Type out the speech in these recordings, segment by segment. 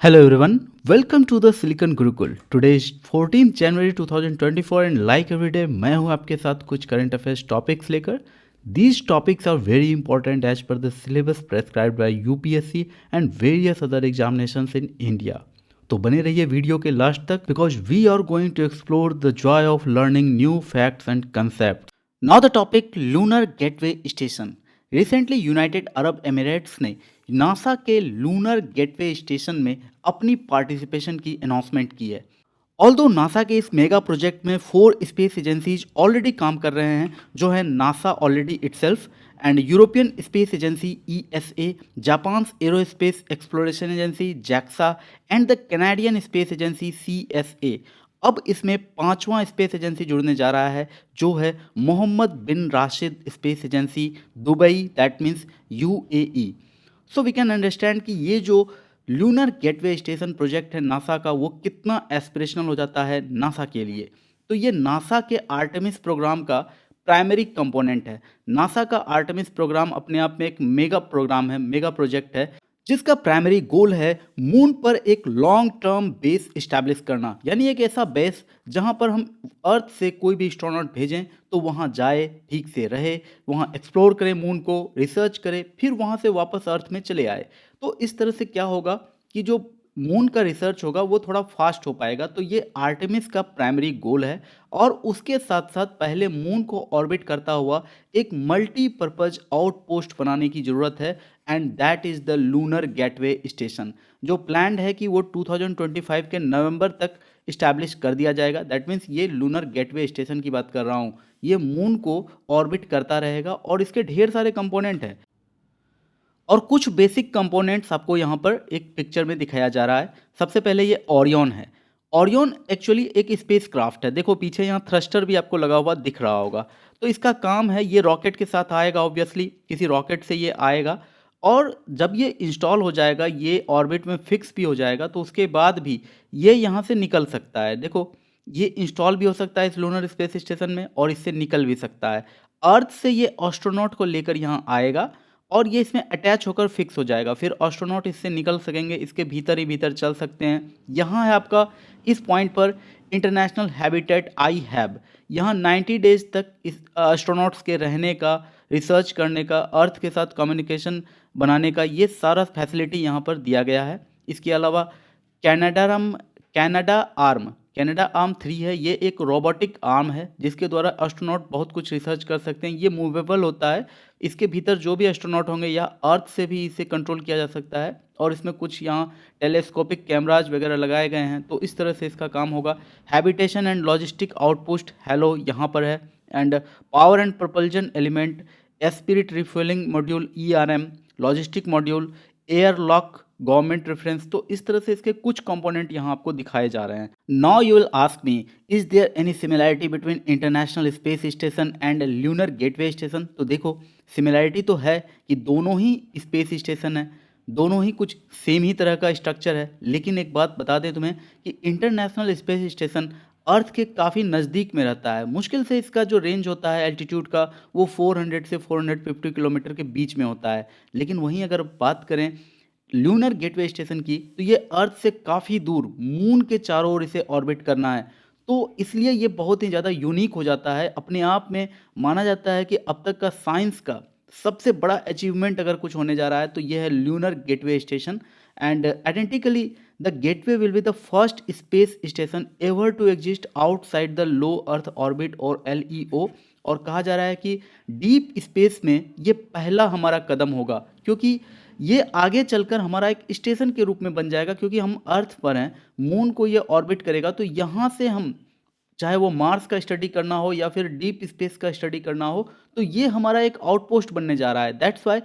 Hello everyone, welcome to the Silicon Gurukul. Today is 14th January 2024 and like every day मैं हूं आपके साथ कुछ करंट अफेयर्स टॉपिक्स लेकर. These topics are very important as per the syllabus prescribed by UPSC and various other examinations in India. तो बने रहिए video के लास्ट तक because we are going to explore the joy of learning new facts and concepts. Now the topic Lunar Gateway Station. Recently United Arab Emirates ने NASA के lunar gateway station में अपनी participation की announcement की है. Although NASA के इस mega project में 4 स्पेस एजेंसीज ऑलरेडी काम कर रहे हैं जो है NASA already itself and European space agency ESA, Japan aerospace exploration agency JAXA and the Canadian space agency CSA. अब इसमें 5वां स्पेस एजेंसी जुड़ने जा रहा है जो है Mohammed bin Rashid space agency Dubai, that means UAE. So we can understand कि ये जो लूनर गेटवे स्टेशन प्रोजेक्ट है नासा का वो कितना एस्पिरेशनल हो जाता है नासा के लिए. तो ये नासा के आर्टेमिस प्रोग्राम का प्राइमरी कंपोनेंट है. नासा का आर्टेमिस प्रोग्राम अपने आप में एक मेगा प्रोग्राम है, मेगा प्रोजेक्ट है जिसका प्राइमरी गोल है मून पर एक लॉन्ग टर्म बेस इस्टेब्लिश करना, यानी एक ऐसा बेस जहां पर हम अर्थ से कोई भी एस्ट्रोनॉट भेजें तो वहां जाए, ठीक से रहे, वहां एक्सप्लोर करे मून को, रिसर्च करे, फिर वहां से वापस अर्थ में चले आए. तो इस तरह से क्या होगा कि जो मून का रिसर्च होगा वो थोड़ा फास्ट हो पाएगा. तो ये आर्टेमिस का प्राइमरी गोल है और उसके साथ साथ पहले मून को ऑर्बिट करता हुआ एक मल्टीपर्पज आउटपोस्ट बनाने की ज़रूरत है and that is the lunar gateway station जो प्लान्ड है कि वो 2025 के नवंबर तक इस्टेब्लिश कर दिया जाएगा. दैट मीन्स ये लूनर गेटवे स्टेशन की बात कर रहा हूँ, ये मून को ऑर्बिट करता रहेगा और इसके ढेर सारे कंपोनेंट हैं और कुछ बेसिक कंपोनेंट्स आपको यहाँ पर एक पिक्चर में दिखाया जा रहा है. सबसे पहले ये ओरियन है. ओरियन एक्चुअली एक स्पेस क्राफ्ट है. देखो पीछे यहाँ थ्रस्टर भी आपको लगा हुआ दिख रहा होगा. तो इसका काम है, ये रॉकेट के साथ आएगा, ऑब्वियसली किसी रॉकेट से ये आएगा और जब ये इंस्टॉल हो जाएगा, ये ऑर्बिट में फिक्स भी हो जाएगा, तो उसके बाद भी ये यहाँ से निकल सकता है. देखो ये इंस्टॉल भी हो सकता है इस लूनर स्पेस स्टेशन में और इससे निकल भी सकता है. अर्थ से ये एस्ट्रोनॉट को लेकर यहाँ आएगा और ये इसमें अटैच होकर फिक्स हो जाएगा. फिर एस्ट्रोनॉट इससे निकल सकेंगे, इसके भीतर ही भीतर चल सकते हैं. यहाँ है आपका इस पॉइंट पर इंटरनेशनल हैबिटेट आई हैब. यहाँ 90 डेज तक इस एस्ट्रोनॉट्स के रहने का, रिसर्च करने का, अर्थ के साथ कम्युनिकेशन बनाने का ये सारा फैसिलिटी यहाँ पर दिया गया है. इसके अलावा कैनेडा आर्म 3 है. ये एक रोबोटिक आर्म है जिसके द्वारा एस्ट्रोनॉट बहुत कुछ रिसर्च कर सकते हैं. ये मूवेबल होता है, इसके भीतर जो भी एस्ट्रोनॉट होंगे या अर्थ से भी इसे कंट्रोल किया जा सकता है और इसमें कुछ यहाँ टेलीस्कोपिक कैमराज वगैरह लगाए गए हैं. तो इस तरह से इसका काम होगा. Habitation and logistic outpost hello यहाँ पर है and power and propulsion element, spirit refuelling module ERM, logistic module, air lock, government reference. तो इस तरह से इसके कुछ कंपोनेंट यहाँ आपको दिखाए जा रहे हैं. Now you will ask me, is there any similarity between International space Station and Lunar Gateway station. तो देखो सिमिलैरिटी तो है कि दोनों ही स्पेस स्टेशन है, दोनों ही कुछ सेम ही तरह का स्ट्रक्चर है. लेकिन एक बात बता दें तुम्हें कि इंटरनेशनल स्पेस स्टेशन अर्थ के काफ़ी नज़दीक में रहता है. मुश्किल से इसका जो रेंज होता है एल्टीट्यूड का वो 400 से 450 किलोमीटर के बीच में होता है. लेकिन वहीं अगर बात करें ल्यूनर गेटवे स्टेशन की तो ये अर्थ से काफ़ी दूर मून के चारों ओर इसे ऑर्बिट करना है. तो इसलिए ये बहुत ही ज़्यादा यूनिक हो जाता है. अपने आप में माना जाता है कि अब तक का साइंस का सबसे बड़ा अचीवमेंट अगर कुछ होने जा रहा है तो ये है Lunar Gateway station. And identically the Gateway will be the first space station ever to exist outside the low Earth orbit और LEO. और कहा जा रहा है कि डीप स्पेस में ये पहला हमारा कदम होगा क्योंकि ये आगे चलकर हमारा एक स्टेशन के रूप में बन जाएगा. क्योंकि हम अर्थ पर हैं, मून को ये ऑर्बिट करेगा तो यहाँ से हम चाहे वो मार्स का स्टडी करना हो या फिर डीप स्पेस का स्टडी करना हो तो ये हमारा एक आउटपोस्ट बनने जा रहा है. दैट्स वाई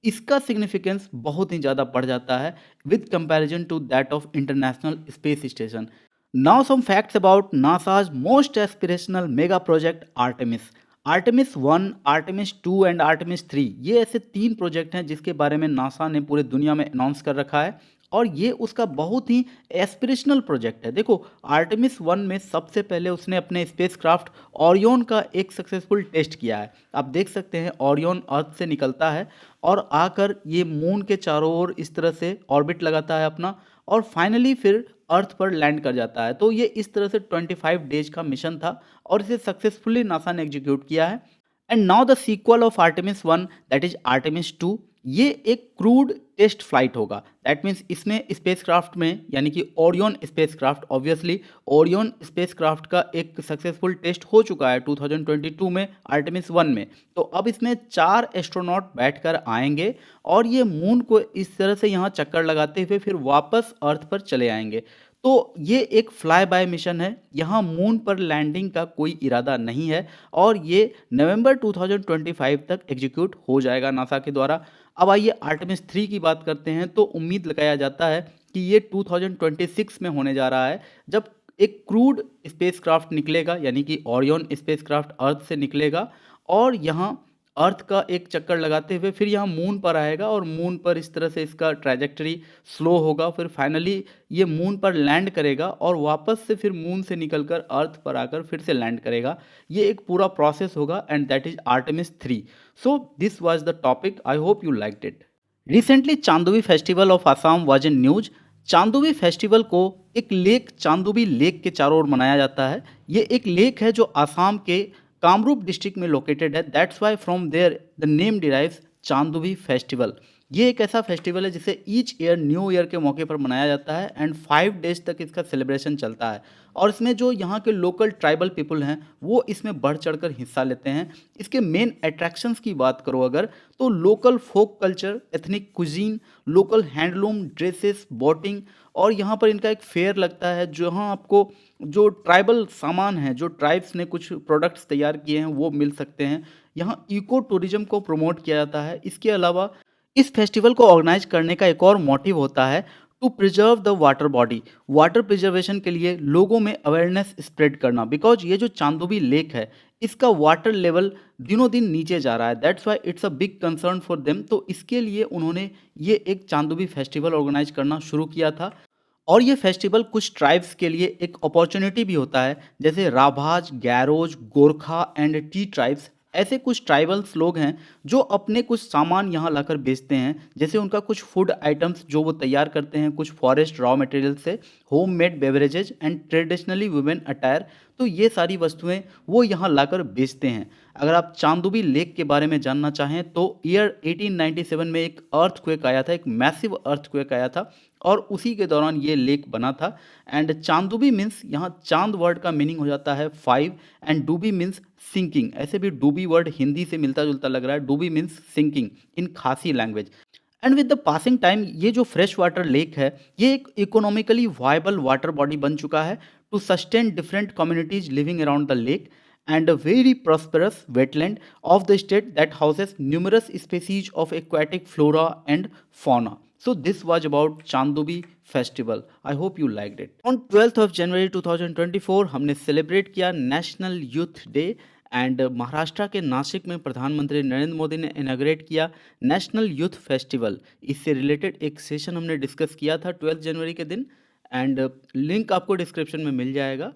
इसका सिग्निफिकेंस बहुत ही ज़्यादा बढ़ जाता है with comparison to that of international space station. Now some facts about NASA's most aspirational mega project Artemis. Artemis 1, Artemis 2 and Artemis 3 ये ऐसे 3 प्रोजेक्ट हैं जिसके बारे में नासा ने पूरे दुनिया में अनाउंस कर रखा है और ये उसका बहुत ही एस्पिरेशनल प्रोजेक्ट है. देखो आर्टेमिस 1 में सबसे पहले उसने अपने स्पेसक्राफ्ट ओरियन का एक सक्सेसफुल टेस्ट किया है. आप देख सकते हैं ओरियन अर्थ से निकलता है और आकर ये मून के चारों ओर इस तरह से ऑर्बिट लगाता है अपना और फाइनली फिर अर्थ पर लैंड कर जाता है। तो ये इस तरह से 25 डेज का मिशन था और इसे सक्सेसफुली नासा ने एग्जीक्यूट किया है। And now the sequel of Artemis 1 that is Artemis 2, ये एक क्रूड टेस्ट फ्लाइट होगा। दैट मीन्स इसमें स्पेसक्राफ्ट में यानी कि Orion spacecraft, obviously Orion spacecraft का एक सक्सेसफुल टेस्ट हो चुका है 2022 में आर्टेमिस 1 में। तो अब इसमें 4 एस्ट्रोनॉट बैठकर आएंगे और ये मून को इस तरह से यहाँ चक्कर लगाते हुए फिर वापस अर्थ पर चले आएंगे। तो ये एक फ्लाई बाय मिशन है, यहाँ मून पर लैंडिंग का कोई इरादा नहीं है और ये नवंबर 2025 तक एग्जीक्यूट हो जाएगा नासा के द्वारा। अब आइए आर्टेमिस 3 की बात करते हैं। तो उम्मीद लगाया जाता है कि ये 2026 में होने जा रहा है, जब एक क्रूड स्पेसक्राफ्ट निकलेगा यानी कि ओरियन स्पेसक्राफ्ट अर्थ से निकलेगा और यहाँ अर्थ का एक चक्कर लगाते हुए फिर यहाँ मून पर आएगा और मून पर इस तरह से इसका ट्रैजेक्टरी स्लो होगा, फिर फाइनली ये मून पर लैंड करेगा और वापस से फिर मून से निकलकर अर्थ पर आकर फिर से लैंड करेगा। ये एक पूरा प्रोसेस होगा and that is Artemis 3। So this was the topic, I hope you liked it. Recently Chandubi festival of Assam was in news. Chandubi festival को एक लेक चांदोबी लेक के चारों ओर मनाया जाता है। ये एक लेक है जो आसाम के कामरूप डिस्ट्रिक्ट में लोकेटेड है। That's why from there the name derives Chandubi festival. ये एक ऐसा फेस्टिवल है जिसे ईच ईयर न्यू ईयर के मौके पर मनाया जाता है एंड 5 डेज तक इसका सेलिब्रेशन चलता है और इसमें जो यहाँ के लोकल ट्राइबल पीपल हैं वो इसमें बढ़ चढ़कर हिस्सा लेते हैं। इसके मेन अट्रैक्शंस की बात करो अगर, तो local folk culture, ethnic cuisine, local handloom dresses, boating और यहाँ पर इनका एक फेयर लगता है जहाँ आपको जो ट्राइबल सामान है, जो ट्राइब्स ने कुछ प्रोडक्ट्स तैयार किए हैं वो मिल सकते हैं। यहाँ इको टूरिज्म को प्रमोट किया जाता है। इसके अलावा इस फेस्टिवल को ऑर्गेनाइज करने का एक और मोटिव होता है to preserve the water body. Water preservation के लिए लोगों में अवेयरनेस स्प्रेड करना, बिकॉज ये जो चांदोबी लेक है इसका वाटर लेवल दिनों दिन नीचे जा रहा है। That's why it's a big concern for them. तो इसके लिए उन्होंने ये एक चांदोबी फेस्टिवल ऑर्गेनाइज करना शुरू किया था और ये फेस्टिवल कुछ ट्राइब्स के लिए एक अपॉर्चुनिटी भी होता है, जैसे Rabhas, Garos, Gorkha and tea tribes. ऐसे कुछ ट्राइबल्स लोग हैं जो अपने कुछ सामान यहाँ लाकर बेचते हैं, जैसे उनका कुछ फूड आइटम्स जो वो तैयार करते हैं कुछ फॉरेस्ट रॉ मटेरियल से, home made beverages and traditionally women attire. तो ये सारी वस्तुएं वो यहाँ लाकर बेचते हैं। अगर आप चांदोबी लेक के बारे में जानना चाहें तो ईयर 1897 में एक अर्थक्वेक आया था, एक मैसिव अर्थक्वेक आया था और उसी के दौरान ये लेक बना था। एंड चांदोबी मीन्स यहाँ चांद वर्ड का मीनिंग हो जाता है 5 एंड डूबी मीन्स सिंकिंग। ऐसे भी डूबी वर्ड हिंदी से मिलता जुलता लग रहा है, डूबी मीन्स सिंकिंग इन खासी language. And with the passing time ये जो फ्रेश वाटर लेक है ये एक इकोनॉमिकली वायबल वाटर बॉडी बन चुका है to sustain different communities living around the lake and a very prosperous wetland of the state that houses numerous species of aquatic flora and fauna. So this was about Chandobi festival. I hope you liked it. On 12th of January 2024 हमने celebrate किया national youth day and Maharashtra के नासिक में प्रधानमंत्री नरेंद्र मोदी ने inaugurate किया national youth festival. इससे related एक session हमने डिस्कस किया था 12 जनवरी के दिन एंड लिंक आपको डिस्क्रिप्शन में मिल जाएगा।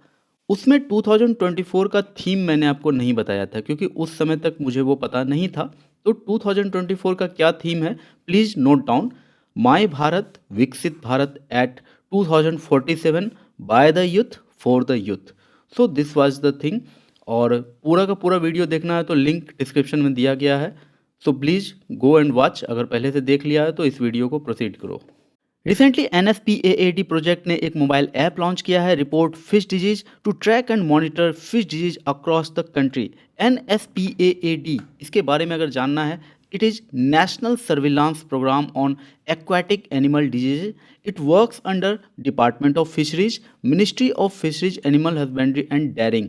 उसमें 2024 का थीम मैंने आपको नहीं बताया था क्योंकि उस समय तक मुझे वो पता नहीं था। तो 2024 का क्या थीम है please note down, my Bharat Viksit Bharat at 2047 by the youth for the youth. So this was the thing और पूरा का पूरा वीडियो देखना है तो लिंक डिस्क्रिप्शन में दिया गया है। So please go and watch. अगर पहले से देख लिया है तो इस वीडियो को प्रोसीड करो। रिसेंटली NSPAAD प्रोजेक्ट ने एक मोबाइल ऐप लॉन्च किया है, report fish disease, to track and monitor fish disease across the country. NSPAAD इसके बारे में अगर जानना है, it is national surveillance programme on aquatic animal disease. It works under department of fisheries, ministry of fisheries, animal husbandry and dairying.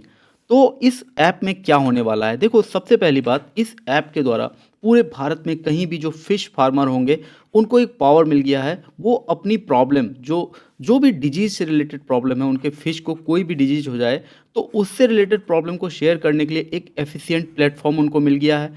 तो इस app में क्या होने वाला है, देखो सबसे पहली बात, इस ऐप के द्वारा पूरे भारत में कहीं भी जो फिश फार्मर होंगे उनको एक पावर मिल गया है, वो अपनी प्रॉब्लम जो भी डिजीज़ से रिलेटेड प्रॉब्लम है, उनके फिश को कोई भी डिजीज़ हो जाए तो उससे रिलेटेड प्रॉब्लम को शेयर करने के लिए एक एफिशिएंट प्लेटफॉर्म उनको मिल गया है।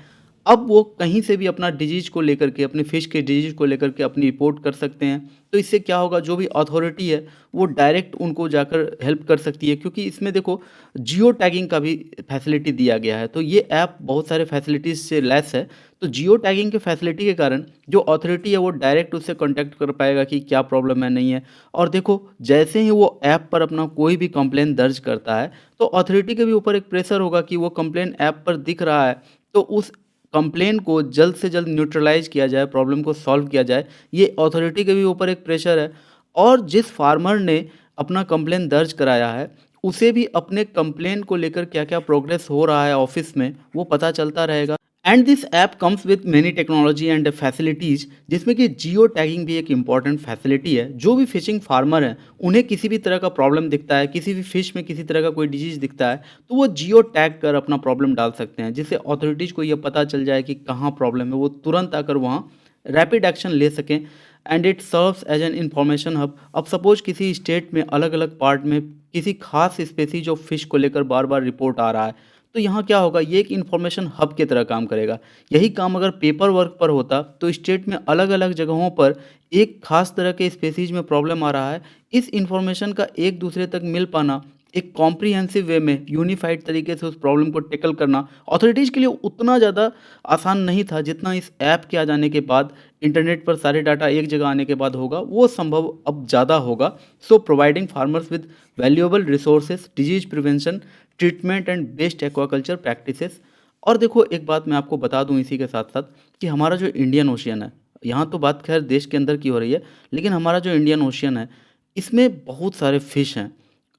अब वो कहीं से भी अपना डिजीज़ को लेकर के, अपने फ़िश के डिजीज़ को लेकर के अपनी रिपोर्ट कर सकते हैं। तो इससे क्या होगा, जो भी अथॉरिटी है वो डायरेक्ट उनको जाकर हेल्प कर सकती है, क्योंकि इसमें देखो जियो टैगिंग का भी फैसिलिटी दिया गया है। तो ये ऐप बहुत सारे फैसिलिटीज़ से लैस है। तो जियो टैगिंग के फैसिलिटी के कारण जो अथॉरिटी है वो डायरेक्ट उससे कॉन्टैक्ट कर पाएगा कि क्या प्रॉब्लम है, नहीं है। और देखो जैसे ही वो ऐप पर अपना कोई भी कंप्लेंट दर्ज करता है, तो अथॉरिटी के भी ऊपर एक प्रेशर होगा कि वो कंप्लेंट ऐप पर दिख रहा है, तो उस कंप्लेन को जल्द से जल्द न्यूट्रलाइज़ किया जाए, प्रॉब्लम को सॉल्व किया जाए, ये अथॉरिटी के भी ऊपर एक प्रेशर है। और जिस फार्मर ने अपना कंप्लेन दर्ज कराया है, उसे भी अपने कंप्लेन को लेकर क्या-क्या प्रोग्रेस हो रहा है ऑफ़िस में, वो पता चलता रहेगा। And this app comes with many technology and facilities, जिसमें कि जियो टैगिंग भी एक इम्पॉर्टेंट फैसिलिटी है। जो भी फिशिंग फार्मर हैं, उन्हें किसी भी तरह का प्रॉब्लम दिखता है, किसी भी फिश में किसी तरह का कोई डिजीज़ दिखता है, तो वो जियो टैग कर अपना प्रॉब्लम डाल सकते हैं, जिससे अथॉरिटीज़ को ये पता चल जाए कि कहाँ प्रॉब्लम है, वो तुरंत आकर वहाँ रैपिड एक्शन ले सकें। And it serves as an information hub. अब सपोज किसी स्टेट में अलग अलग पार्ट में किसी खास स्पेसीज ऑफ फिश को लेकर बार बार रिपोर्ट आ रहा है, तो यहाँ क्या होगा, ये एक इन्फॉर्मेशन हब की तरह काम करेगा। यही काम अगर पेपर वर्क पर होता, तो स्टेट में अलग अलग जगहों पर एक खास तरह के स्पेसीज में प्रॉब्लम आ रहा है, इस इन्फॉर्मेशन का एक दूसरे तक मिल पाना, एक कॉम्प्रिहेंसिव वे में यूनिफाइड तरीके से उस प्रॉब्लम को टैकल करना अथॉरिटीज़ के लिए उतना ज़्यादा आसान नहीं था, जितना इस ऐप के आ जाने के बाद, इंटरनेट पर सारे डाटा एक जगह आने के बाद होगा, वो संभव अब ज़्यादा होगा। So providing farmers with valuable resources, disease prevention, treatment and best aquaculture practices. और देखो एक बात मैं आपको बता दूं इसी के साथ साथ, कि हमारा जो इंडियन ओशियन है, यहाँ तो बात खैर देश के अंदर की हो रही है, लेकिन हमारा जो इंडियन ओशियन है, इसमें बहुत सारे फिश हैं।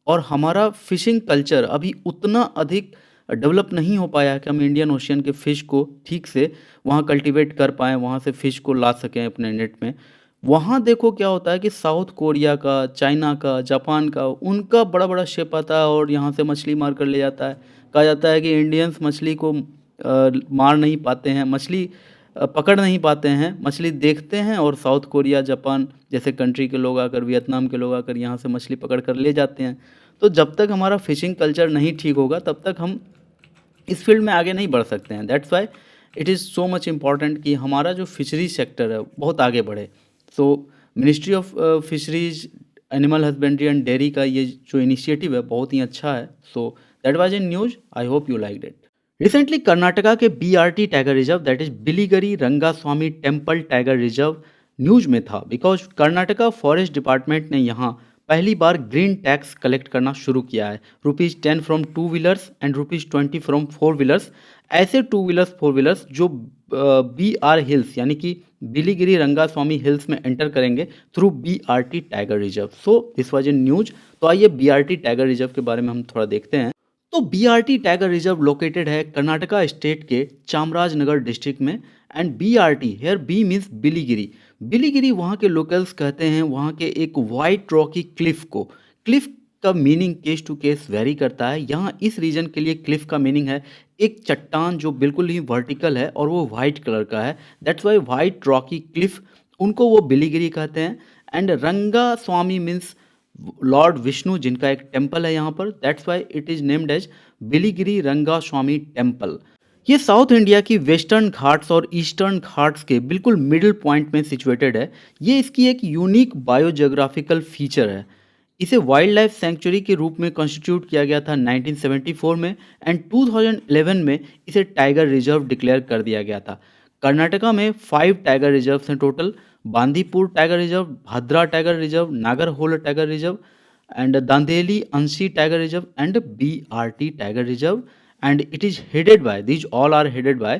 और हमारा फ़िशिंग कल्चर अभी उतना अधिक डेवलप नहीं हो पाया है कि हम इंडियन ओशियन के फ़िश को ठीक से वहाँ कल्टीवेट कर पाएँ, वहाँ से फ़िश को ला सकें अपने नेट में। वहाँ देखो क्या होता है कि साउथ कोरिया का, चाइना का, जापान का, उनका बड़ा-बड़ा शिप आता है और यहाँ से मछली मार कर ले जाता है। कहा जाता है कि इंडियंस मछली को मार नहीं पाते हैं, मछली पकड़ नहीं पाते हैं, मछली देखते हैं और साउथ कोरिया, जापान जैसे कंट्री के लोग आकर, वियतनाम के लोग आकर यहाँ से मछली पकड़ कर ले जाते हैं। तो जब तक हमारा फ़िशिंग कल्चर नहीं ठीक होगा, तब तक हम इस फील्ड में आगे नहीं बढ़ सकते हैं। That's why it is so much important कि हमारा जो फिशरी सेक्टर है बहुत आगे बढ़े। So ministry of fisheries, animal husbandry and dairy का ये जो इनिशिएटिव है बहुत ही अच्छा है। So that was in news, I hope you liked it. Recently Karnataka के BRT tiger reserve, that is Biligiri Rangaswamy temple tiger reserve, news में था बिकॉज कर्नाटका फॉरेस्ट डिपार्टमेंट ने यहाँ पहली बार ग्रीन टैक्स कलेक्ट करना शुरू किया है। ₹10 from two wheelers and ₹20 from four wheelers. ऐसे टू व्हीलर्स, फोर व्हीलर्स जो BR हिल्स यानी कि बिलीगिरी रंगास्वामी हिल्स में एंटर करेंगे through BRT tiger reserve. So this was in news. तो आइए BRT टाइगर रिजर्व के बारे में हम थोड़ा देखते हैं। तो बीआरटी टाइगर रिजर्व लोकेटेड है कर्नाटका स्टेट के चामराजनगर डिस्ट्रिक्ट में। And BRT here B means Biligiri. Biligiri वहाँ के लोकल्स कहते हैं वहाँ के एक वाइट रॉकी क्लिफ को। क्लिफ का meaning case to case vary करता है। यहाँ इस रीजन के लिए क्लिफ का मीनिंग है एक चट्टान जो बिल्कुल ही वर्टिकल है और वो वाइट कलर का है। That's Y white rocky Cliff, उनको वो बिलीगिरी कहते हैं। एंड रंगा स्वामी मीन्स लॉर्ड विष्णु, जिनका एक टेम्पल है यहाँ पर। That's why it is named as Biligiri Ranga Swamy temple. ये साउथ इंडिया की वेस्टर्न घाट्स और ईस्टर्न घाट्स के बिल्कुल मिडिल पॉइंट में सिचुएटेड है। ये इसकी एक यूनिक बायोजियोग्राफिकल फीचर है। इसे वाइल्ड लाइफ सेंचुरी के रूप में कॉन्स्टिट्यूट किया गया था 1974 में। एंड 2011 में इसे टाइगर रिजर्व डिक्लेयर कर दिया गया था। कर्नाटका में 5 टाइगर रिजर्व हैं total. Bandipur tiger reserve, Bhadra tiger reserve, Nagarhole tiger reserve and Dandeli Anshi tiger reserve and BRT tiger reserve. And it is headed by, these all are headed by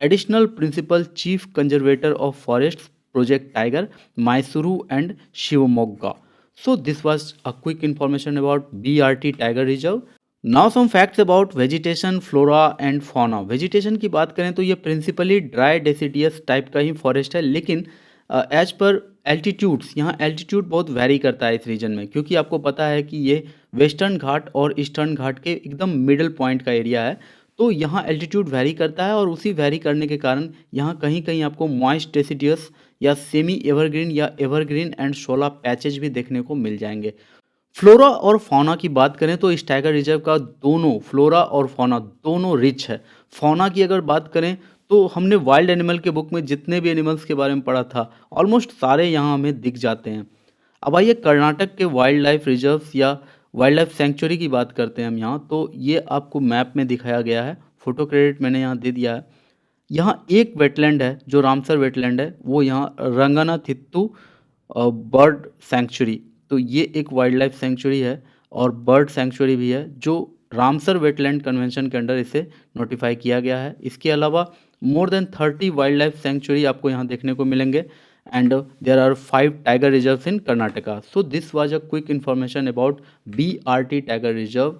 additional principal chief conservator of forests project tiger Mysuru and Shivamogga. So this was a quick information about BRT tiger reserve. Now some facts about vegetation, flora and fauna. Vegetation की बात करें तो ये principally dry deciduous type का ही forest है, लेकिन as per altitudes, यहाँ altitude बहुत वैरी करता है इस रीजन में, क्योंकि आपको पता है कि ये वेस्टर्न घाट और ईस्टर्न घाट के एकदम मिडल पॉइंट का एरिया है। तो यहाँ एल्टीट्यूड वैरी करता है और उसी वैरी करने के कारण यहाँ कहीं कहीं आपको मॉइस्ट डेसिडियस या सेमी एवरग्रीन या एवरग्रीन एंड शोला पैचेज भी देखने को मिल जाएंगे। फ्लोरा और फौना की बात करें तो इस टाइगर रिजर्व का दोनों फ्लोरा और फौना दोनों रिच है। फौना की अगर बात करें तो हमने वाइल्ड एनिमल के बुक में जितने भी एनिमल्स के बारे में पढ़ा था ऑलमोस्ट सारे यहाँ हमें दिख जाते हैं। अब आइए कर्नाटक के वाइल्ड लाइफ रिजर्व्स या वाइल्ड लाइफ सेंचुरी की बात करते हैं हम यहाँ। तो ये आपको मैप में दिखाया गया है, फोटो क्रेडिट मैंने यहाँ दे दिया है। यहाँ एक वेटलैंड है जो रामसर वेटलैंड है, वो यहाँ रंगनाथित्तु बर्ड सेंचुरी। तो ये एक वाइल्ड लाइफ सेंचुरी है और बर्ड सेंचुरी भी है जो रामसर वेटलैंड कन्वेंशन के अंडर इसे नोटिफाई किया गया है। इसके अलावा more than 30 wild life sanctuary आपको यहाँ देखने को मिलेंगे and there are 5 tiger reserves in Karnataka. So this was a quick information about BRT Tiger Reserve.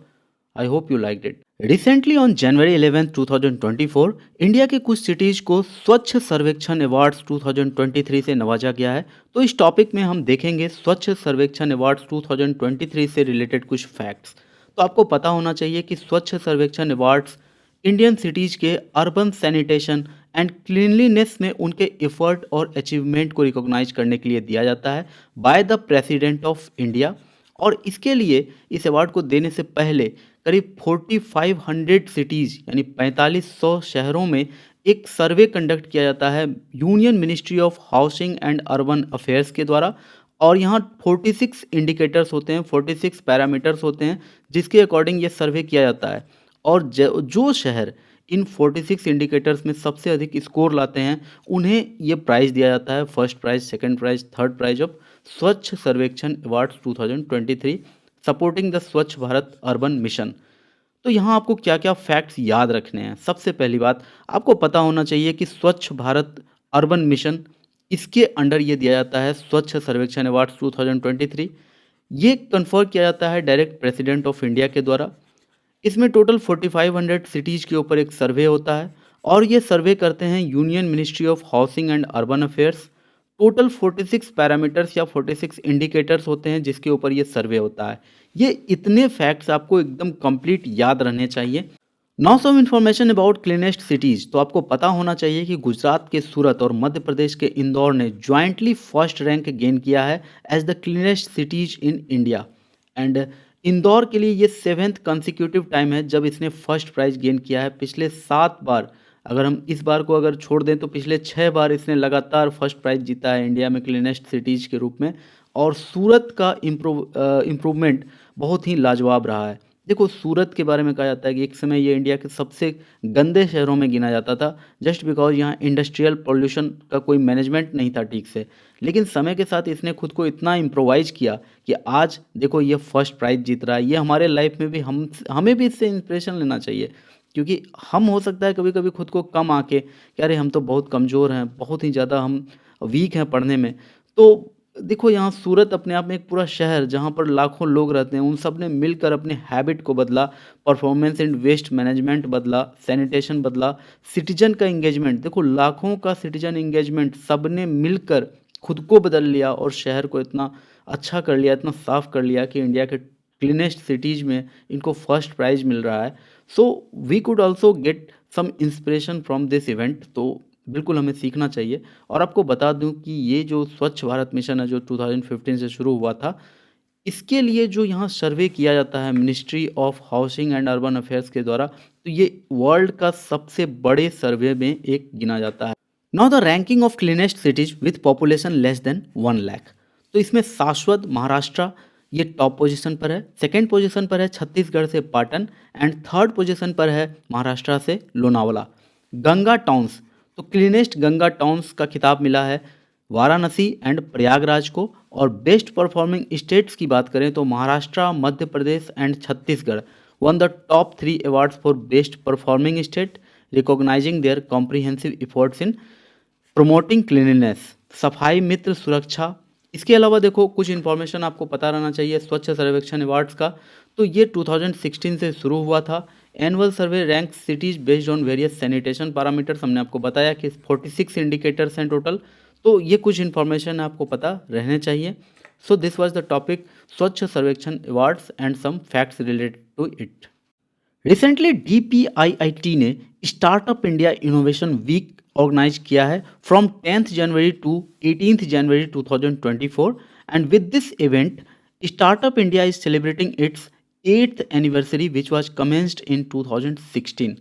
I hope you liked it. Recently on January 11, 2024, India के कुछ cities को स्वच्छ Survekshan awards 2023 से नवाजा गया है। तो इस टॉपिक में हम देखेंगे स्वच्छ सर्वेक्षण अवार्ड्स 2023 से रिलेटेड कुछ फैक्ट्स। तो आपको पता होना चाहिए कि स्वच्छ सर्वेक्षण अवार्ड्स इंडियन सिटीज़ के अर्बन सैनिटेशन एंड क्लीनलीनेस में उनके एफर्ट और अचीवमेंट को रिकॉग्नाइज करने के लिए दिया जाता है by the president of India. और इसके लिए इस अवार्ड को देने से पहले करीब 4500 सिटीज़ यानी 4500 शहरों में एक सर्वे कंडक्ट किया जाता है union ministry of housing and urban affairs के द्वारा। और यहाँ 46 इंडिकेटर्स होते हैं, 46 पैरामीटर्स होते हैं जिसके अकॉर्डिंग ये सर्वे किया जाता है। और जो शहर इन 46 इंडिकेटर्स में सबसे अधिक स्कोर लाते हैं उन्हें ये प्राइज़ दिया जाता है, first prize, second prize, third prize of Swachh Survekshan awards 2023 supporting the स्वच्छ भारत अर्बन मिशन। तो यहाँ आपको क्या क्या फैक्ट्स याद रखने हैं। सबसे पहली बात आपको पता होना चाहिए कि स्वच्छ भारत अर्बन मिशन, इसके अंडर ये दिया जाता है स्वच्छ सर्वेक्षण अवार्ड्स 2023। ये कन्फर किया जाता है डायरेक्ट प्रेसिडेंट ऑफ इंडिया के द्वारा। इसमें टोटल 4500 सिटीज़ के ऊपर एक सर्वे होता है और ये सर्वे करते हैं union ministry of housing and urban affairs. Total 46 parameters या 46 इंडिकेटर्स होते हैं जिसके ऊपर ये सर्वे होता है। ये इतने फैक्ट्स आपको एकदम कंप्लीट याद रहने चाहिए। Now some information about cleanest cities. तो आपको पता होना चाहिए कि गुजरात के सूरत और मध्य प्रदेश के इंदौर ने ज्वाइंटली फर्स्ट रैंक गेन किया है as the cleanest cities in India. And Indore के लिए ये 7th कंसिक्यूटिव टाइम है जब इसने फर्स्ट प्राइज़ गेन किया है। पिछले 7 बार, अगर हम इस बार को अगर छोड़ दें तो पिछले 6 बार इसने लगातार फर्स्ट प्राइज़ जीता है इंडिया में क्लीनेस्ट सिटीज़ के रूप में। और सूरत का इम्प्रूवमेंट बहुत ही लाजवाब रहा है। देखो, सूरत के बारे में कहा जाता है कि एक समय ये इंडिया के सबसे गंदे शहरों में गिना जाता था जस्ट बिकॉज यहाँ इंडस्ट्रियल पोल्यूशन का कोई मैनेजमेंट नहीं था ठीक से। लेकिन समय के साथ इसने खुद को इतना इम्प्रोवाइज किया कि आज देखो ये फर्स्ट प्राइज़ जीत रहा है। ये हमारे लाइफ में भी हमें भी इससे इंस्पिरेशन लेना चाहिए, क्योंकि हम हो सकता है कभी कभी खुद को कम आके कि अरे हम तो बहुत कमज़ोर हैं, बहुत ही ज़्यादा हम वीक हैं पढ़ने में। तो देखो, यहाँ सूरत अपने आप में एक पूरा शहर जहाँ पर लाखों लोग रहते हैं, उन सब ने मिलकर अपने हैबिट को बदला, परफॉर्मेंस एंड वेस्ट मैनेजमेंट बदला, सैनिटेशन बदला, सिटीजन का इंगेजमेंट। देखो, लाखों का सिटीजन इंगेजमेंट, सब ने मिलकर खुद को बदल लिया और शहर को इतना अच्छा कर लिया, इतना साफ कर लिया कि इंडिया के क्लीनेस्ट सिटीज़ में इनको फर्स्ट प्राइज़ मिल रहा है। So we could also get some inspiration from this event. तो बिल्कुल हमें सीखना चाहिए। और आपको बता दूं कि ये जो स्वच्छ भारत मिशन है जो 2015 से शुरू हुआ था, इसके लिए जो यहाँ सर्वे किया जाता है ministry of housing and urban affairs के द्वारा, तो ये वर्ल्ड का सबसे बड़े सर्वे में एक गिना जाता है। Now the ranking of cleanest cities with population less than 1 lakh. तो इसमें शाश्वत महाराष्ट्र ये टॉप पोजीशन पर है, सेकेंड पोजीशन पर है छत्तीसगढ़ से पाटन एंड थर्ड पोजीशन पर है महाराष्ट्र से लोनावाला। गंगा टाउन्स, तो क्लीनेस्ट गंगा टाउन्स का खिताब मिला है वाराणसी एंड प्रयागराज को। और बेस्ट परफॉर्मिंग स्टेट्स की बात करें तो Maharashtra, Madhya Pradesh and Chhattisgarh won the top 3 awards for best performing state, recognizing their comprehensive efforts in promoting cleanliness, Safai Mitra सुरक्षा। इसके अलावा देखो, कुछ इन्फॉर्मेशन आपको पता रहना चाहिए स्वच्छ सर्वेक्षण अवार्ड्स का। तो ये 2016 से शुरू हुआ था। Annual survey rank cities based on various sanitation parameters. हमने आपको बताया कि 46 इंडिकेटर्स हैं टोटल। तो ये कुछ इन्फॉर्मेशन आपको पता रहने चाहिए। So this was the topic Swachh Survekshan awards and some facts related to it. Recently DPIIT ने startup India innovation week organise किया है from 10th January to 18th January 2024। And with this event startup India is celebrating its 8th anniversary which was commenced in 2016.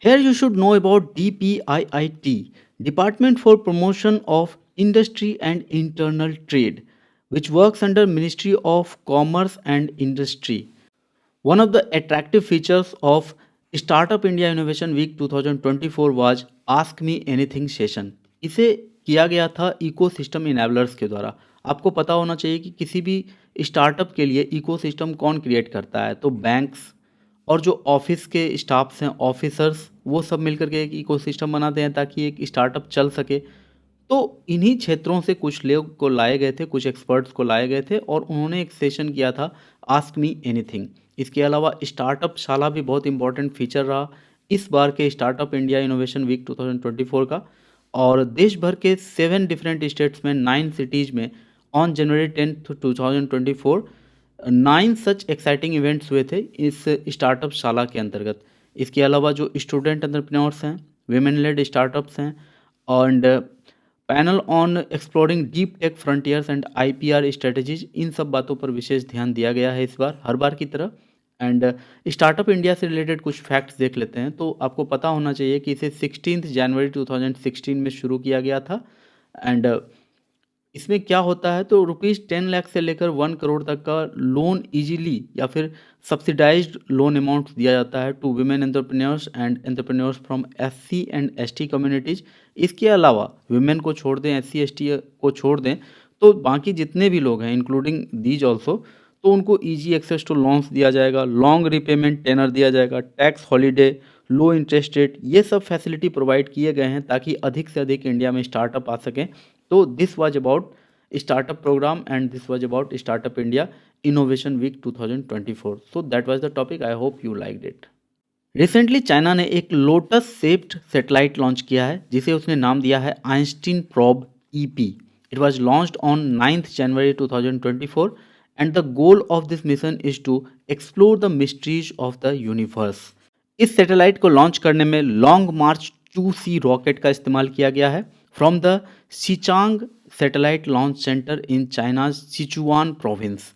Here you should know about DPIIT, Department for Promotion of Industry and Internal Trade, which works under Ministry of Commerce and Industry. One of the attractive features of Startup India Innovation Week 2024 was Ask Me Anything session. इसे किया गया था ecosystem enablers के द्वारा। आपको पता होना चाहिए कि किसी भी स्टार्टअप के लिए इकोसिस्टम कौन क्रिएट करता है, तो बैंक्स और जो ऑफिस के स्टाफ्स हैं, ऑफिसर्स, वो सब मिलकर के एक इकोसिस्टम बनाते हैं ताकि एक स्टार्टअप चल सके। तो इन्हीं क्षेत्रों से कुछ लोग को लाए गए थे, कुछ एक्सपर्ट्स को लाए गए थे और उन्होंने एक सेशन किया था आस्क मी एनीथिंग। इसके अलावा स्टार्टअप शाला भी बहुत इंपॉर्टेंट फीचर रहा इस बार के स्टार्टअप इंडिया इनोवेशन वीक 2024 का। और देश भर के 7 डिफरेंट स्टेट्स में 9 सिटीज़ में on January 10 2024 9 such exciting events हुए थे इस स्टार्टअप शाला के अंतर्गत। इसके अलावा जो स्टूडेंट एंटरप्रेन्योर्स हैं, वेमेन लेड स्टार्टअप्स हैं and panel on exploring deep tech frontiers and IPR strategies, इन सब बातों पर विशेष ध्यान दिया गया है इस बार हर बार की तरह। एंड स्टार्टअप इंडिया से रिलेटेड कुछ फैक्ट्स देख लेते हैं। तो आपको पता होना चाहिए कि इसे 16 जनवरी 2016 में शुरू किया गया था। एंड इसमें क्या होता है, तो ₹10 लाख से लेकर 1 करोड़ तक का लोन इजीली या फिर सब्सिडाइज्ड लोन अमाउंट दिया जाता है to women entrepreneurs and entrepreneurs from SC and ST communities. इसके अलावा वुमेन को छोड़ दें, एससी एसटी को छोड़ दें, तो बाकी जितने भी लोग हैं इंक्लूडिंग दीज ऑल्सो, तो उनको इजी एक्सेस टू लोन्स दिया जाएगा, लॉन्ग रिपेमेंट टेनर दिया जाएगा, टैक्स हॉलीडे, लो इंटरेस्ट रेट, ये सब फैसिलिटी प्रोवाइड किए गए हैं ताकि अधिक से अधिक इंडिया में स्टार्टअप आ सकें। तो this was about startup program and this was about Startup India Innovation Week 2024. So that was the topic. I hope you liked it. Recently China ने एक लोटस शेप्ड सैटेलाइट लॉन्च किया है जिसे उसने नाम दिया है Einstein probe EP. It was launched on 9 January 2024 and the goal of this mission is to explore the mysteries of the universe. इस सैटेलाइट को लॉन्च करने में लॉन्ग मार्च 2C रॉकेट का इस्तेमाल किया गया है from the Xichang satellite launch centre in China's Sichuan province.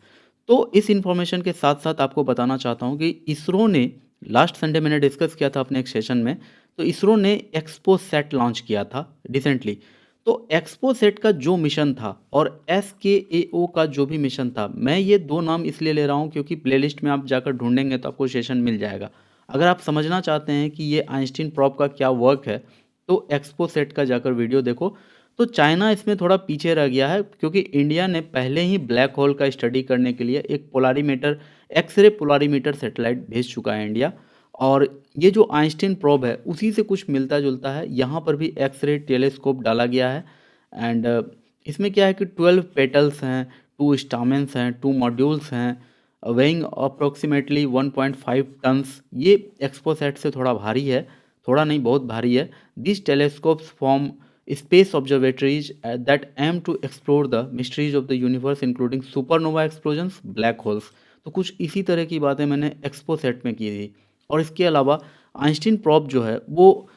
तो इस इंफॉर्मेशन के साथ साथ आपको बताना चाहता हूँ कि इसरो ने लास्ट संडे मैंने डिस्कस किया था अपने एक सेशन में, तो इसरो ने एक्सपो सेट लॉन्च किया था रिसेंटली। तो एक्सपो सेट का जो मिशन था और SKAO का जो भी मिशन था, मैं ये 2 नाम इसलिए ले रहा हूँ क्योंकि प्लेलिस्ट में आप जाकर ढूंढेंगे तो आपको सेशन मिल जाएगा। अगर आप समझना चाहते हैं कि ये आइंस्टीन प्रोब का क्या वर्क है तो एक्सपो सेट का जाकर वीडियो देखो। तो चाइना इसमें थोड़ा पीछे रह गया है क्योंकि इंडिया ने पहले ही ब्लैक होल का स्टडी करने के लिए एक पोलारीमीटर, एक्सरे पोलारीमीटर सैटेलाइट भेज चुका है इंडिया। और ये जो आइंस्टीन प्रोब है उसी से कुछ मिलता जुलता है, यहाँ पर भी एक्सरे टेलीस्कोप डाला गया है। एंड इसमें क्या है कि 12 पेटल्स हैं, 2 स्टामेंस हैं, 2 मॉड्यूल्स हैं, वेइंग अप्रोक्सीमेटली 1.5 टन्स। ये एक्सपोसेट से थोड़ा भारी है, थोड़ा नहीं बहुत भारी है। This telescopes form space observatories that aim to explore the mysteries of the universe including supernova explosions, black holes। तो कुछ इसी तरह की बातें मैंने एक्सपो सेट में की थी। और इसके अलावा आइंस्टीन प्रोब जो है वो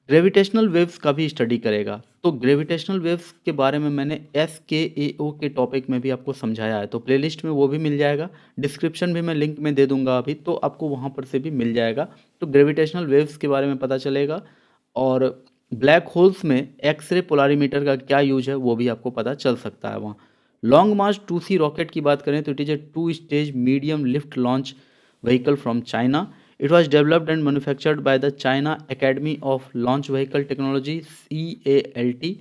ग्रेविटेशनल वेव्स का भी स्टडी करेगा। तो ग्रेविटेशनल वेव्स के बारे में मैंने SKAO के टॉपिक में भी आपको समझाया है, तो प्लेलिस्ट में वो भी मिल जाएगा, डिस्क्रिप्शन भी मैं लिंक में दे दूंगा अभी, तो आपको वहाँ पर से भी मिल जाएगा। तो ग्रेविटेशनल वेव्स के बारे में पता चलेगा और ब्लैक होल्स में एक्सरे पोलारीमीटर का क्या यूज है वो भी आपको पता चल सकता है वहाँ। लॉन्ग मार्च 2C रॉकेट की बात करें तो it is a 2 stage medium lift launch vehicle from China. It was developed and manufactured by the China academy of launch vehicle technology CALT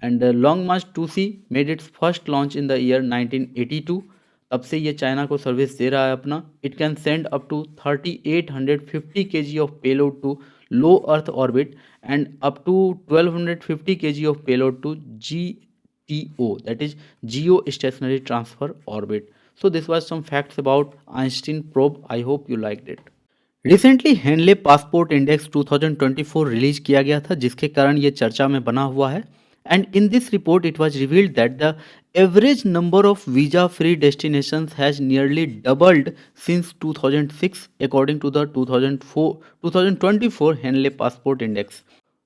and long March 2C made it's first launch in the year 1982। तब से ये China को service दे रहा है अपना। It can send up to 3850 kg of payload to low earth orbit and up to 1250 kg of payload to GTO, that is geostationary transfer orbit. So this was some facts about Einstein probe. I hope you liked it. Recently Henley passport index 2024 release किया गया था जिसके कारण ये चर्चा में बना हुआ है। And in this report it was revealed that the average number of visa free destinations has nearly doubled since 2006 according to the 2024 Henley passport index.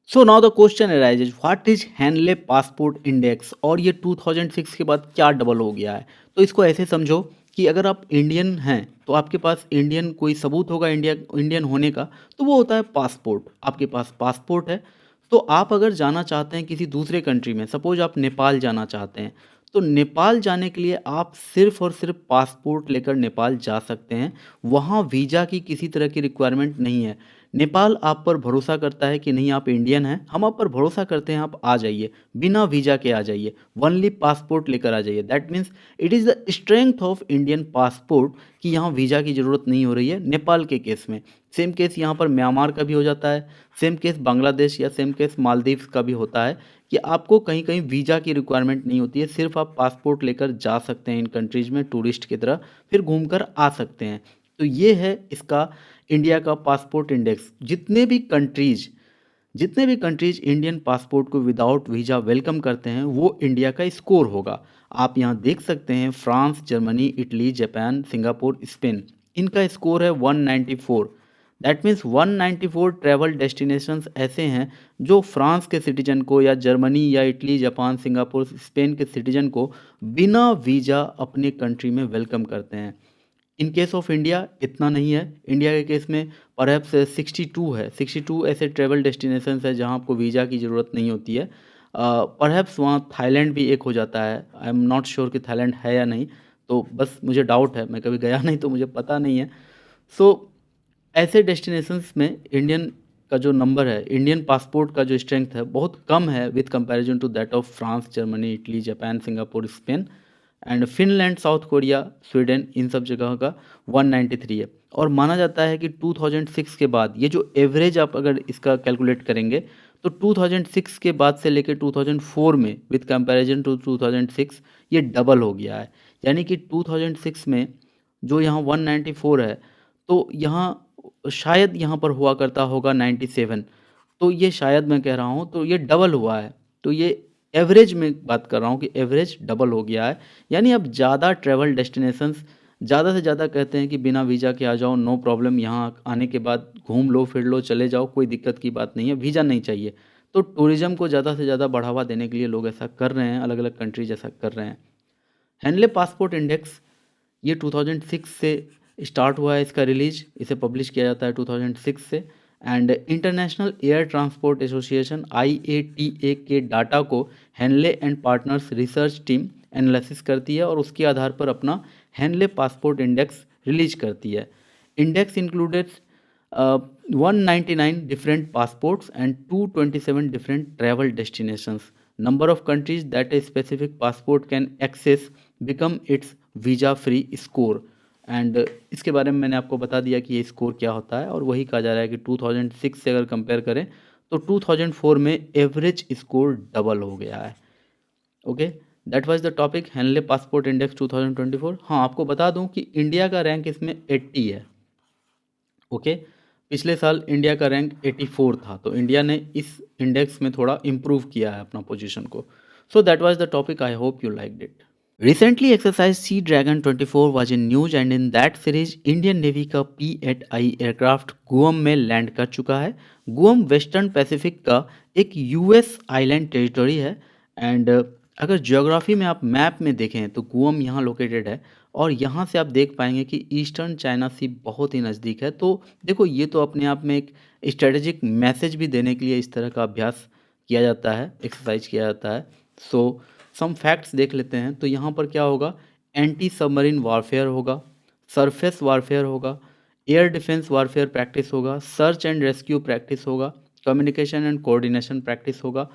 So now the question arises, what is Henley passport index और ये 2006 के बाद क्या double हो गया है। तो इसको ऐसे समझो कि अगर आप इंडियन हैं तो आपके पास इंडियन कोई सबूत होगा इंडियन होने का, तो वो होता है पासपोर्ट। आपके पास पासपोर्ट है तो आप अगर जाना चाहते हैं किसी दूसरे कंट्री में, सपोज आप नेपाल जाना चाहते हैं, तो नेपाल जाने के लिए आप सिर्फ और सिर्फ पासपोर्ट लेकर नेपाल जा सकते हैं। वहाँ वीज़ा की किसी तरह की रिक्वायरमेंट नहीं है। नेपाल आप पर भरोसा करता है कि नहीं आप इंडियन हैं, हम आप पर भरोसा करते हैं, आप आ जाइए, बिना वीज़ा के आ जाइए, ओनली पासपोर्ट लेकर आ जाइए। That means it is the strength of Indian passport कि यहाँ वीज़ा की ज़रूरत नहीं हो रही है नेपाल के केस में। सेम केस यहाँ पर म्यांमार का भी हो जाता है, सेम केस बांग्लादेश या सेम केस मालदीव्स का भी होता है कि आपको कहीं कहीं वीज़ा की रिक्वायरमेंट नहीं होती है, सिर्फ आप पासपोर्ट लेकर जा सकते हैं इन कंट्रीज़ में टूरिस्ट की तरह, फिर घूम कर आ सकते हैं। तो ये है इसका इंडिया का पासपोर्ट इंडेक्स। जितने भी कंट्रीज इंडियन पासपोर्ट को विदाउट वीज़ा वेलकम करते हैं वो इंडिया का स्कोर होगा। आप यहाँ देख सकते हैं France, Germany, Italy, Japan, Singapore, Spain, इनका स्कोर है 194। दैट मीन्स 194 ट्रैवल डेस्टिनेशंस ऐसे हैं जो फ्रांस के सिटीजन को या जर्मनी या इटली, जापान, सिंगापुर, स्पेन के सिटीजन को बिना वीज़ा अपने कंट्री में वेलकम करते हैं। इन केस ऑफ इंडिया इतना नहीं है। इंडिया के केस में परहैप्स 62 है, 62 ऐसे ट्रैवल डेस्टिनेशंस है जहां आपको वीज़ा की ज़रूरत नहीं होती है। परहैप्स वहाँ थाईलैंड भी एक हो जाता है। आई एम नॉट श्योर कि थाईलैंड है या नहीं, तो बस मुझे डाउट है, मैं कभी गया नहीं तो मुझे पता नहीं है। सो ऐसे डेस्टिनेशंस में इंडियन का जो नंबर है, इंडियन पासपोर्ट का जो स्ट्रेंथ है बहुत कम है with comparison to that of France, Germany, Italy, Japan, Singapore, Spain and Finland, South Korea, Sweden, इन सब जगह का 193 है। और माना जाता है कि 2006 के बाद ये जो एवरेज आप अगर इसका कैलकुलेट करेंगे तो 2006 के बाद से लेकर 2004 में विथ कंपैरिजन टू 2006 ये डबल हो गया है। यानी कि 2006 में जो यहाँ 194 है तो यहाँ शायद यहाँ पर हुआ करता होगा 97। तो ये शायद मैं कह रहा हूँ, तो ये डबल हुआ है। तो ये एवरेज में बात कर रहा हूँ कि एवरेज डबल हो गया है। यानी अब ज़्यादा ट्रैवल डेस्टिनेशंस ज़्यादा से ज़्यादा कहते हैं कि बिना वीज़ा के आ जाओ, नो प्रॉब्लम, यहाँ आने के बाद घूम लो, फिर लो, चले जाओ, कोई दिक्कत की बात नहीं है, वीज़ा नहीं चाहिए। तो टूरिज़्म को ज़्यादा से ज़्यादा बढ़ावा देने के लिए लोग ऐसा कर रहे हैं, अलग अलग कंट्रीज ऐसा कर रहे हैं। हैंडले पासपोर्ट इंडेक्स ये 2006 से स्टार्ट हुआ है, इसका रिलीज इसे पब्लिश किया जाता है 2006 से। And international air transport association IATA के डाटा को handle and partners research team analysis करती है और उसके आधार पर अपना हैंडले पासपोर्ट इंडेक्स रिलीज करती है। Index included 199 different passports and 227 different travel destinations. Number of countries that a specific passport can access become its visa free score. And इसके बारे में मैंने आपको बता दिया कि ये स्कोर क्या होता है, और वही कहा जा रहा है कि 2006 से अगर कंपेयर करें तो 2004 में एवरेज स्कोर डबल हो गया है। Okay, that was the topic handle passport index 2024। हाँ, आपको बता दूं कि इंडिया का रैंक इसमें 80 है। ओके, पिछले साल इंडिया का रैंक 84 था, तो इंडिया ने इस इंडेक्स में थोड़ा इम्प्रूव किया है अपना पोजीशन को। सो that was the topic, I hope you liked it. Recently, exercise Sea Dragon 24 was in news and in that series Indian navy का P-8I एयरक्राफ्ट गुअम में लैंड कर चुका है। गुअम वेस्टर्न पैसिफिक का एक US आइलैंड टेरिटरी है। And अगर geography में आप मैप में देखें तो गुअम यहाँ लोकेटेड है, और यहाँ से आप देख पाएंगे कि ईस्टर्न चाइना सी बहुत ही नज़दीक है। तो देखो, ये तो अपने आप में एक स्ट्रेटेजिक मैसेज भी देने के लिए इस तरह का अभ्यास किया जाता है, एक्सरसाइज किया जाता है। सो सम फैक्ट्स देख लेते हैं। तो यहाँ पर क्या होगा, एंटी सबमरीन वारफेयर होगा, सरफेस वारफेयर होगा, एयर डिफेंस वारफेयर प्रैक्टिस होगा, सर्च एंड रेस्क्यू प्रैक्टिस होगा, कम्युनिकेशन एंड कोऑर्डिनेशन प्रैक्टिस होगा।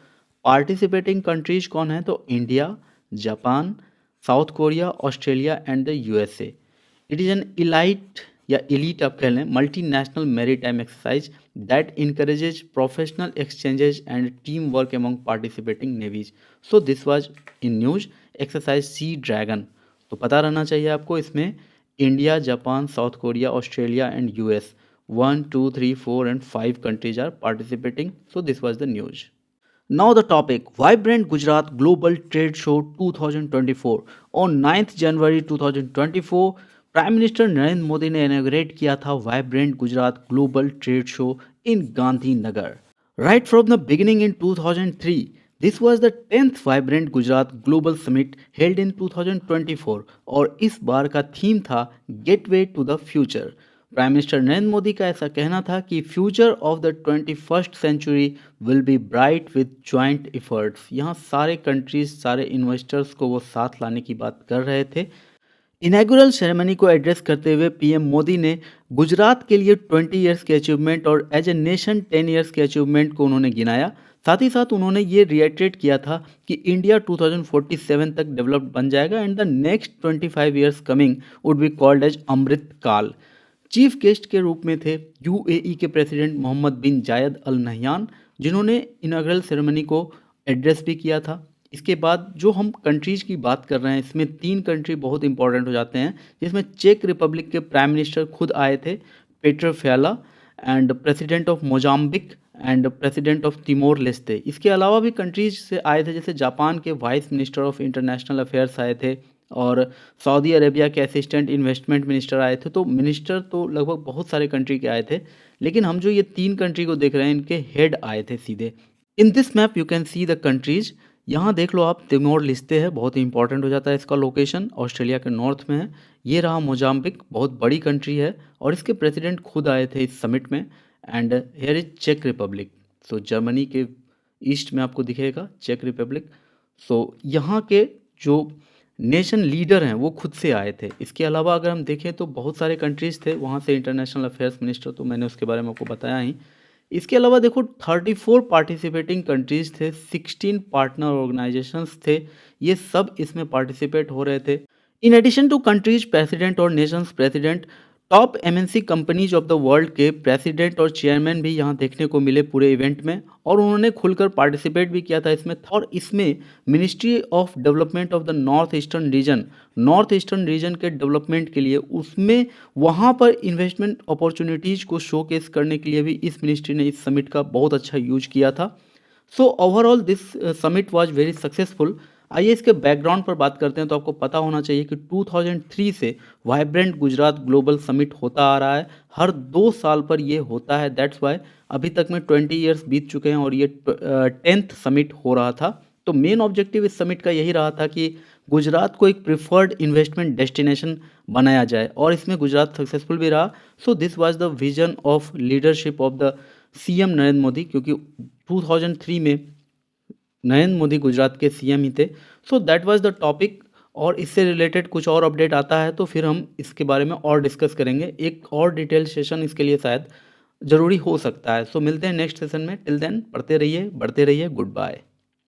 पार्टिसिपेटिंग कंट्रीज कौन है, तो India, Japan, South Korea, Australia and the USA। It is an elite या elite आप कह लें multi national maritime exercise that encourages professional exchanges and team work among participating navies. So this was in news exercise sea dragon. तो पता रहना चाहिए आपको, इसमें India, Japan, South Korea, Australia and US 1, 2, 3, 4 and 5 countries are participating. So this was the news. Now the topic, Vibrant Gujarat Global Trade Show 2024। On 9th January 2024 prime minister Narendra Modi ने inaugurate किया था vibrant Gujarat global trade show in Gandhinagar. Right from the beginning in 2003 this was the 10th vibrant Gujarat global summit held in 2024 और इस बार का theme था gateway to the future. Prime minister Narendra Modi का ऐसा कहना था कि future of the 21st century will be bright with joint efforts. यहाँ सारे कंट्रीज, सारे इन्वेस्टर्स को वो साथ लाने की बात कर रहे थे। इनॉग्रेशन सेरेमनी को एड्रेस करते हुए पीएम मोदी ने गुजरात के लिए 20 इयर्स के अचीवमेंट और एज ए नेशन 10 इयर्स के अचीवमेंट को उन्होंने गिनाया। साथ ही साथ उन्होंने ये रिएटरेट किया था कि इंडिया 2047 तक डेवलप्ड बन जाएगा and the next 25 years coming would be called as Amrit Kaal. Chief guest के रूप में थे यूएई के प्रेसिडेंट मोहम्मद बिन जायद अल नहयान, जिन्होंने इनॉग्रेशन सेरेमनी को एड्रेस भी किया था। इसके बाद जो हम कंट्रीज़ की बात कर रहे हैं, इसमें 3 कंट्री बहुत इंपॉर्टेंट हो जाते हैं, जिसमें चेक रिपब्लिक के प्राइम मिनिस्टर खुद आए थे, Petr Fiala, and president of Mozambique and president of Timor Leste. इसके अलावा भी कंट्रीज से आए थे, जैसे जापान के vice minister of international affairs आए थे और सऊदी अरेबिया के असिस्टेंट इन्वेस्टमेंट मिनिस्टर आए थे। तो मिनिस्टर तो लगभग बहुत सारे कंट्री के आए थे, लेकिन हम जो ये 3 कंट्री को देख रहे हैं, इनके हेड आए थे सीधे। In this map you can see the countries. यहाँ देख लो आप, तिमोर लिस्ते है, बहुत ही इंपॉर्टेंट हो जाता है इसका लोकेशन, ऑस्ट्रेलिया के नॉर्थ में है। ये रहा मोजाम्बिक, बहुत बड़ी कंट्री है और इसके प्रेसिडेंट खुद आए थे इस समिट में। एंड हेयर इज चेक रिपब्लिक। सो जर्मनी के ईस्ट में आपको दिखेगा चेक रिपब्लिक। सो यहाँ के जो नेशन लीडर हैं वो खुद से आए थे। इसके अलावा अगर हम देखें तो बहुत सारे कंट्रीज़ थे वहाँ से, इंटरनेशनल अफेयर्स मिनिस्टर, तो मैंने उसके बारे में आपको बताया ही। इसके अलावा देखो 34 पार्टिसिपेटिंग कंट्रीज़ थे, 16 पार्टनर ऑर्गेनाइजेशंस थे, ये सब इसमें पार्टिसिपेट हो रहे थे। In addition to countries president और nations president, top MNC companies of the world के प्रेसिडेंट और चेयरमैन भी यहाँ देखने को मिले पूरे इवेंट में, और उन्होंने खुलकर पार्टिसिपेट भी किया था इसमें। और इसमें ministry of development of the north eastern region के डेवलपमेंट के लिए, उसमें वहाँ पर इन्वेस्टमेंट अपॉर्चुनिटीज़ को शोकेस करने के लिए भी इस मिनिस्ट्री ने इस समिट का बहुत अच्छा यूज किया था। So overall this summit was very successful. आइए इसके बैकग्राउंड पर बात करते हैं। तो आपको पता होना चाहिए कि 2003 से वाइब्रेंट गुजरात ग्लोबल समिट होता आ रहा है, हर 2 साल पर ये होता है। दैट्स वाई अभी तक में 20 ईयर्स बीत चुके हैं और ये 10th समिट हो रहा था। तो मेन ऑब्जेक्टिव इस समिट का यही रहा था कि गुजरात को एक प्रिफर्ड इन्वेस्टमेंट डेस्टिनेशन बनाया जाए, और इसमें गुजरात सक्सेसफुल भी रहा। सो this was the vision of leadership of the CM Narendra Modi, क्योंकि 2003 में नरेंद्र मोदी गुजरात के सीएम ही थे। सो दैट वाज द टॉपिक, और इससे रिलेटेड कुछ और अपडेट आता है तो फिर हम इसके बारे में और डिस्कस करेंगे। एक और डिटेल सेशन इसके लिए शायद ज़रूरी हो सकता है। सो मिलते हैं नेक्स्ट सेशन में। टिल देन पढ़ते रहिए, बढ़ते रहिए। Good bye.